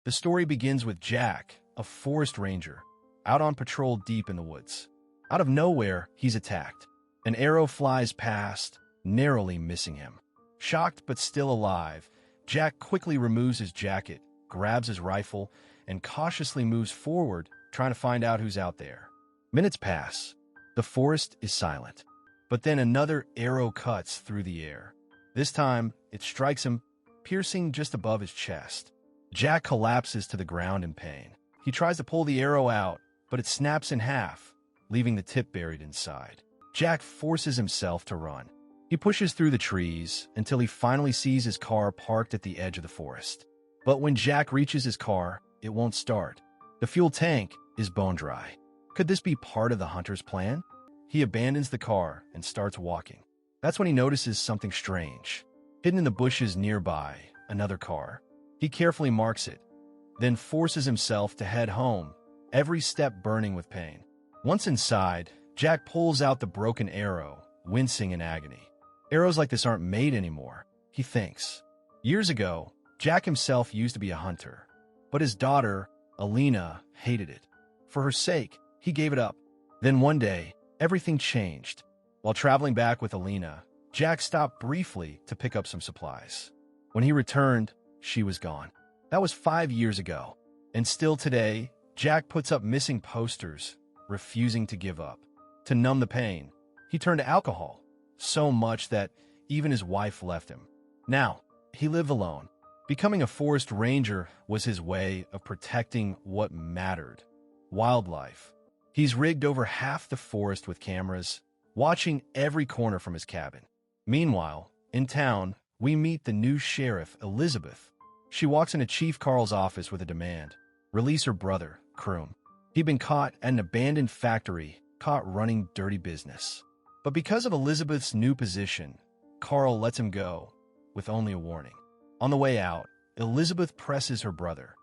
The story begins with Jack, a forest ranger, out on patrol deep in the woods. Out of nowhere, he's attacked. An arrow flies past, narrowly missing him. Shocked but still alive, Jack quickly removes his jacket, grabs his rifle, and cautiously moves forward, trying to find out who's out there. Minutes pass. The forest is silent. But then another arrow cuts through the air. This time, it strikes him, piercing just above his chest. Jack collapses to the ground in pain. He tries to pull the arrow out, but it snaps in half, leaving the tip buried inside. Jack forces himself to run. He pushes through the trees until he finally sees his car parked at the edge of the forest. But when Jack reaches his car, it won't start. The fuel tank is bone dry. Could this be part of the hunter's plan? He abandons the car and starts walking. That's when he notices something strange. Hidden in the bushes nearby, another car. He carefully marks it, then forces himself to head home, every step burning with pain. Once inside, Jack pulls out the broken arrow, wincing in agony. Arrows like this aren't made anymore, he thinks. Years ago, Jack himself used to be a hunter, but his daughter, Alina, hated it. For her sake, he gave it up. Then one day, everything changed. While traveling back with Alina, Jack stopped briefly to pick up some supplies. When he returned, she was gone. That was 5 years ago. And still today, Jack puts up missing posters, refusing to give up. To numb the pain, he turned to alcohol, so much that even his wife left him. Now, he lived alone. Becoming a forest ranger was his way of protecting what mattered: wildlife. He's rigged over half the forest with cameras, watching every corner from his cabin. Meanwhile, in town, we meet the new sheriff, Elizabeth. She walks into Chief Carl's office with a demand: release her brother, Kroom. He'd been caught at an abandoned factory, caught running dirty business. But because of Elizabeth's new position, Carl lets him go, with only a warning. On the way out, Elizabeth presses her brother.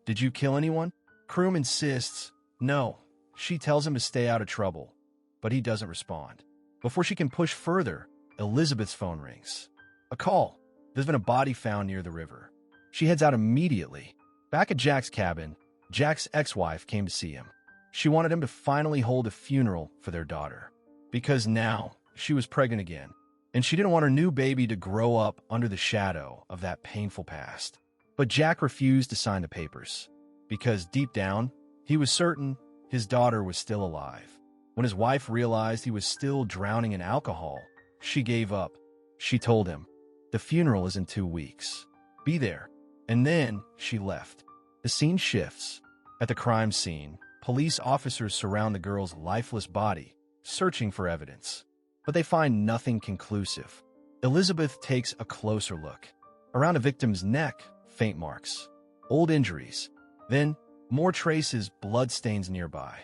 Did you kill anyone? Kroom insists, no. She tells him to stay out of trouble, but he doesn't respond. Before she can push further, Elizabeth's phone rings. A call. There's been a body found near the river. She heads out immediately. Back at Jack's cabin, Jack's ex-wife came to see him. She wanted him to finally hold a funeral for their daughter, because now she was pregnant again, and she didn't want her new baby to grow up under the shadow of that painful past. But Jack refused to sign the papers, because deep down, he was certain his daughter was still alive. When his wife realized he was still drowning in alcohol, she gave up. She told him, the funeral is in 2 weeks. Be there. And then she left. The scene shifts. At the crime scene, police officers surround the girl's lifeless body, searching for evidence. But they find nothing conclusive. Elizabeth takes a closer look. Around the victim's neck, faint marks, old injuries. Then, more traces, bloodstains nearby.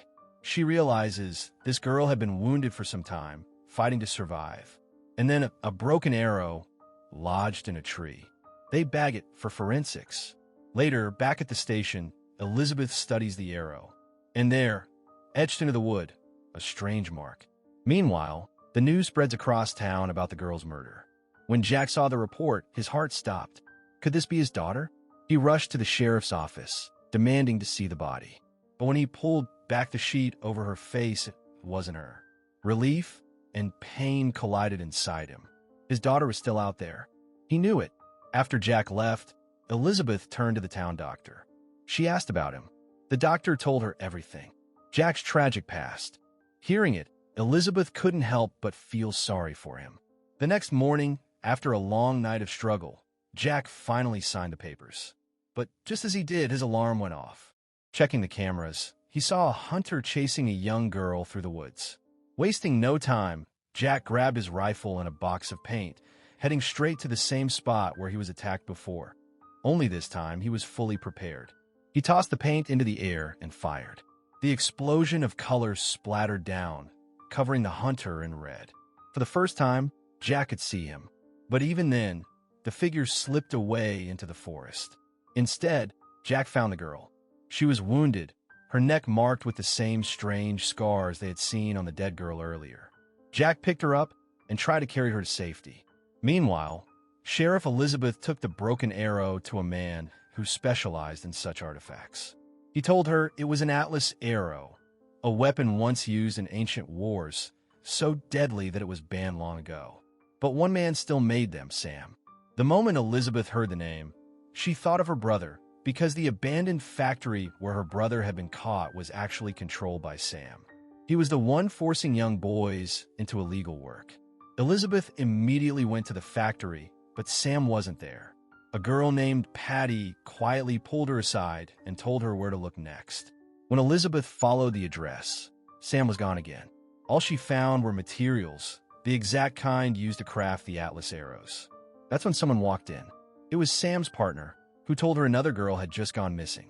She realizes this girl had been wounded for some time, fighting to survive. And then a broken arrow lodged in a tree. They bag it for forensics. Later, back at the station, Elizabeth studies the arrow. And there, etched into the wood, a strange mark. Meanwhile, the news spreads across town about the girl's murder. When Jack saw the report, his heart stopped. Could this be his daughter? He rushed to the sheriff's office, demanding to see the body. But when he pulled back the sheet over her face, it wasn't her. Relief and pain collided inside him. His daughter was still out there. He knew it. After Jack left, Elizabeth turned to the town doctor. She asked about him. The doctor told her everything. Jack's tragic past. Hearing it, Elizabeth couldn't help but feel sorry for him. The next morning, after a long night of struggle, Jack finally signed the papers. But just as he did, his alarm went off. Checking the cameras, he saw a hunter chasing a young girl through the woods. Wasting no time, Jack grabbed his rifle and a box of paint, heading straight to the same spot where he was attacked before. Only this time, he was fully prepared. He tossed the paint into the air and fired. The explosion of color splattered down, covering the hunter in red. For the first time, Jack could see him. But even then, the figure slipped away into the forest. Instead, Jack found the girl. She was wounded, her neck marked with the same strange scars they had seen on the dead girl earlier. Jack picked her up and tried to carry her to safety. Meanwhile, Sheriff Elizabeth took the broken arrow to a man who specialized in such artifacts. He told her it was an Atlas arrow, a weapon once used in ancient wars, so deadly that it was banned long ago. But one man still made them, Sam. The moment Elizabeth heard the name, she thought of her brother, because the abandoned factory where her brother had been caught was actually controlled by Sam. He was the one forcing young boys into illegal work. Elizabeth immediately went to the factory, but Sam wasn't there. A girl named Patty quietly pulled her aside and told her where to look next. When Elizabeth followed the address, Sam was gone again. All she found were materials, the exact kind used to craft the Atlas arrows. That's when someone walked in. It was Sam's partner, who told her another girl had just gone missing.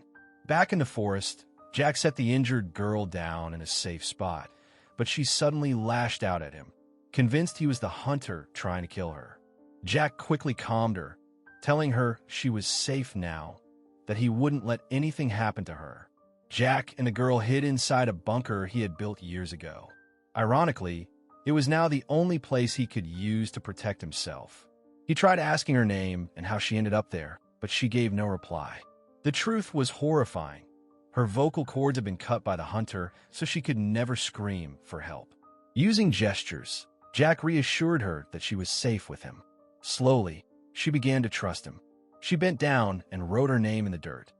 Back in the forest, Jack set the injured girl down in a safe spot, but she suddenly lashed out at him, convinced he was the hunter trying to kill her. Jack quickly calmed her, telling her she was safe now, that he wouldn't let anything happen to her. Jack and the girl hid inside a bunker he had built years ago. Ironically, it was now the only place he could use to protect himself. He tried asking her name and how she ended up there, but she gave no reply. The truth was horrifying. Her vocal cords had been cut by the hunter, so she could never scream for help. Using gestures, Jack reassured her that she was safe with him. Slowly, she began to trust him. She bent down and wrote her name in the dirt.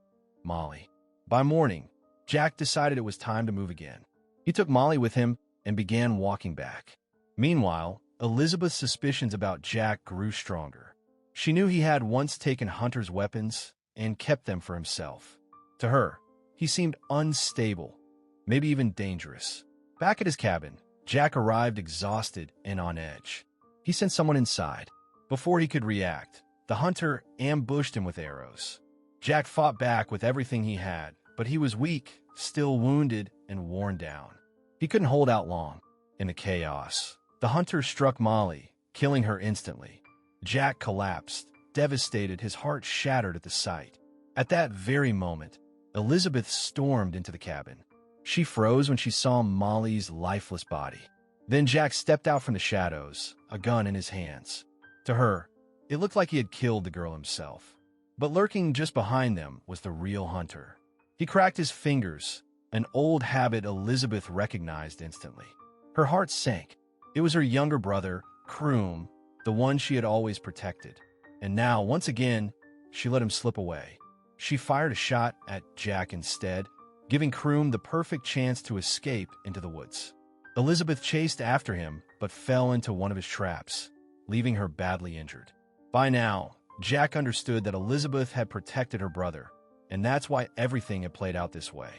Molly. By morning, Jack decided it was time to move again. He took Molly with him and began walking back. Meanwhile, Elizabeth's suspicions about Jack grew stronger. She knew he had once taken Hunter's weapons and kept them for himself. To her, he seemed unstable, maybe even dangerous. Back at his cabin, Jack arrived exhausted and on edge. He sent someone inside. Before he could react, the hunter ambushed him with arrows. Jack fought back with everything he had, but he was weak, still wounded, and worn down. He couldn't hold out long. In the chaos, the hunter struck Molly, killing her instantly. Jack collapsed, devastated, his heart shattered at the sight. At that very moment, Elizabeth stormed into the cabin. She froze when she saw Molly's lifeless body. Then Jack stepped out from the shadows, a gun in his hands. To her, it looked like he had killed the girl himself. But lurking just behind them was the real hunter. He cracked his fingers, an old habit Elizabeth recognized instantly. Her heart sank. It was her younger brother, Kroom, the one she had always protected. And now, once again, she let him slip away. She fired a shot at Jack instead, giving Kroom the perfect chance to escape into the woods. Elizabeth chased after him, but fell into one of his traps, leaving her badly injured. By now, Jack understood that Elizabeth had protected her brother, and that's why everything had played out this way.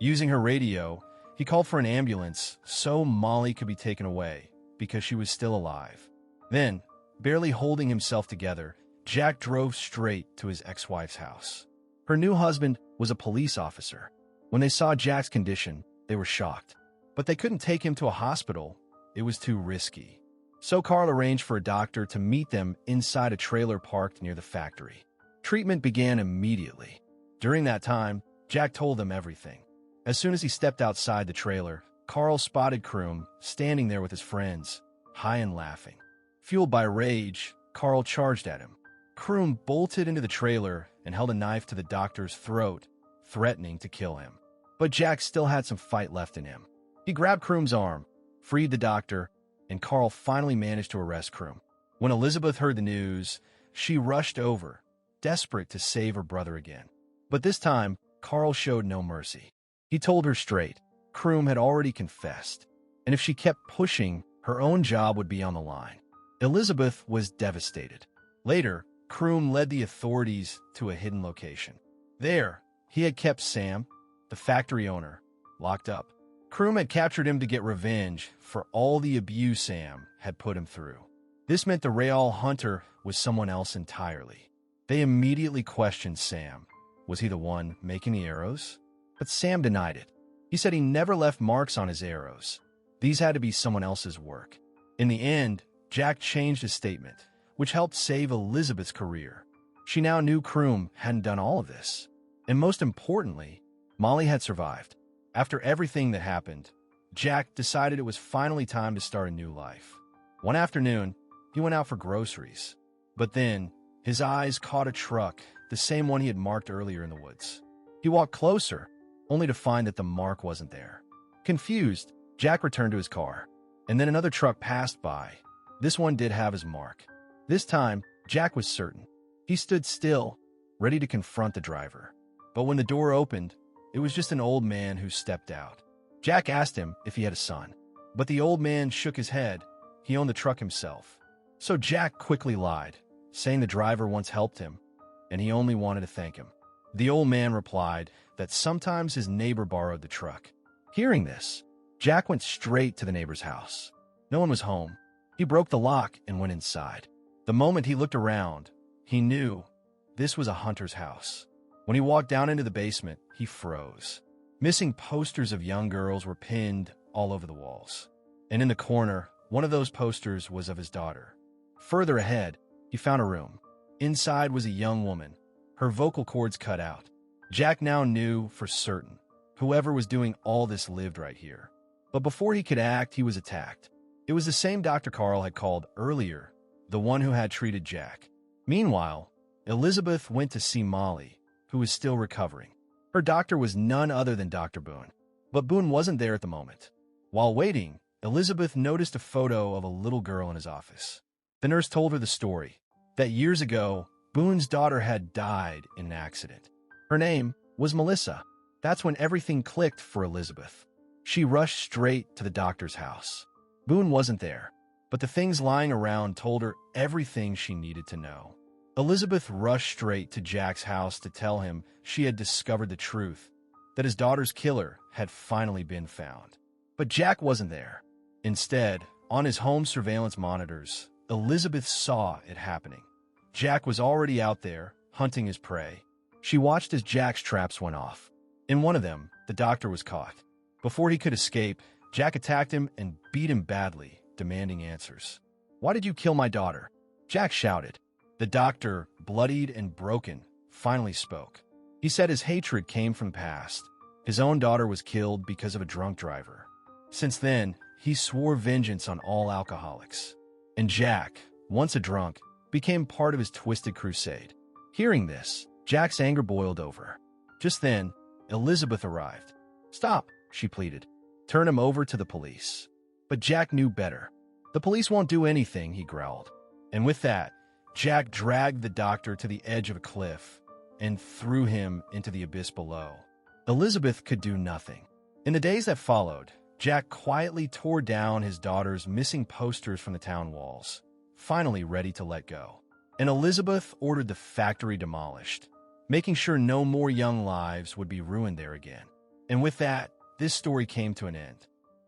Using her radio, he called for an ambulance so Molly could be taken away, because she was still alive. Then, barely holding himself together, Jack drove straight to his ex-wife's house. Her new husband was a police officer. When they saw Jack's condition, they were shocked. But they couldn't take him to a hospital. It was too risky. So Carl arranged for a doctor to meet them inside a trailer parked near the factory. Treatment began immediately. During that time, Jack told them everything. As soon as he stepped outside the trailer, Carl spotted Kroom standing there with his friends, high and laughing. Fueled by rage, Carl charged at him. Kroom bolted into the trailer and held a knife to the doctor's throat, threatening to kill him. But Jack still had some fight left in him. He grabbed Kroom's arm, freed the doctor, and Carl finally managed to arrest Kroom. When Elizabeth heard the news, she rushed over, desperate to save her brother again. But this time, Carl showed no mercy. He told her straight, Kroom had already confessed, and if she kept pushing, her own job would be on the line. Elizabeth was devastated. Later, Kroom led the authorities to a hidden location. There, he had kept Sam, the factory owner, locked up. Kroom had captured him to get revenge for all the abuse Sam had put him through. This meant the Betrayal hunter was someone else entirely. They immediately questioned Sam. Was he the one making the arrows? But Sam denied it. He said he never left marks on his arrows. These had to be someone else's work. In the end, Jack changed his statement, which helped save Elizabeth's career. She now knew Kroom hadn't done all of this. And most importantly, Molly had survived. After everything that happened, Jack decided it was finally time to start a new life. One afternoon, he went out for groceries. But then, His eyes caught a truck, the same one he had marked earlier in the woods. He walked closer, only to find that the mark wasn't there. Confused, Jack returned to his car, and then another truck passed by. This one did have his mark. This time, Jack was certain. He stood still, ready to confront the driver. But when the door opened, it was just an old man who stepped out. Jack asked him if he had a son, but the old man shook his head. He owned the truck himself. So Jack quickly lied, saying the driver once helped him, and he only wanted to thank him. The old man replied that sometimes his neighbor borrowed the truck. Hearing this, Jack went straight to the neighbor's house. No one was home. He broke the lock and went inside. The moment he looked around, he knew this was a hunter's house. When he walked down into the basement, he froze. Missing posters of young girls were pinned all over the walls. And in the corner, one of those posters was of his daughter. Further ahead, he found a room. Inside was a young woman, her vocal cords cut out. Jack now knew for certain whoever was doing all this lived right here. But before he could act, he was attacked. It was the same Dr. Carl had called earlier, the one who had treated Jack. Meanwhile, Elizabeth went to see Molly, who was still recovering. Her doctor was none other than Dr. Boone. But Boone wasn't there at the moment. While waiting, Elizabeth noticed a photo of a little girl in his office. The nurse told her the story, that years ago, Boone's daughter had died in an accident. Her name was Melissa. That's when everything clicked for Elizabeth. She rushed straight to the doctor's house. Boone wasn't there, but the things lying around told her everything she needed to know. Elizabeth rushed straight to Jack's house to tell him she had discovered the truth, that his daughter's killer had finally been found. But Jack wasn't there. Instead, on his home surveillance monitors, Elizabeth saw it happening. Jack was already out there, hunting his prey. She watched as Jack's traps went off. In one of them, the doctor was caught. Before he could escape, Jack attacked him and beat him badly, demanding answers. "Why did you kill my daughter?" Jack shouted. The doctor, bloodied and broken, finally spoke. He said his hatred came from the past. His own daughter was killed because of a drunk driver. Since then, he swore vengeance on all alcoholics. And Jack, once a drunk, became part of his twisted crusade. Hearing this, Jack's anger boiled over. Just then, Elizabeth arrived. "Stop," she pleaded. "Turn him over to the police." But Jack knew better. "The police won't do anything," he growled. And with that, Jack dragged the doctor to the edge of a cliff and threw him into the abyss below. Elizabeth could do nothing. In the days that followed, Jack quietly tore down his daughter's missing posters from the town walls, finally ready to let go. And Elizabeth ordered the factory demolished, making sure no more young lives would be ruined there again. And with that, this story came to an end.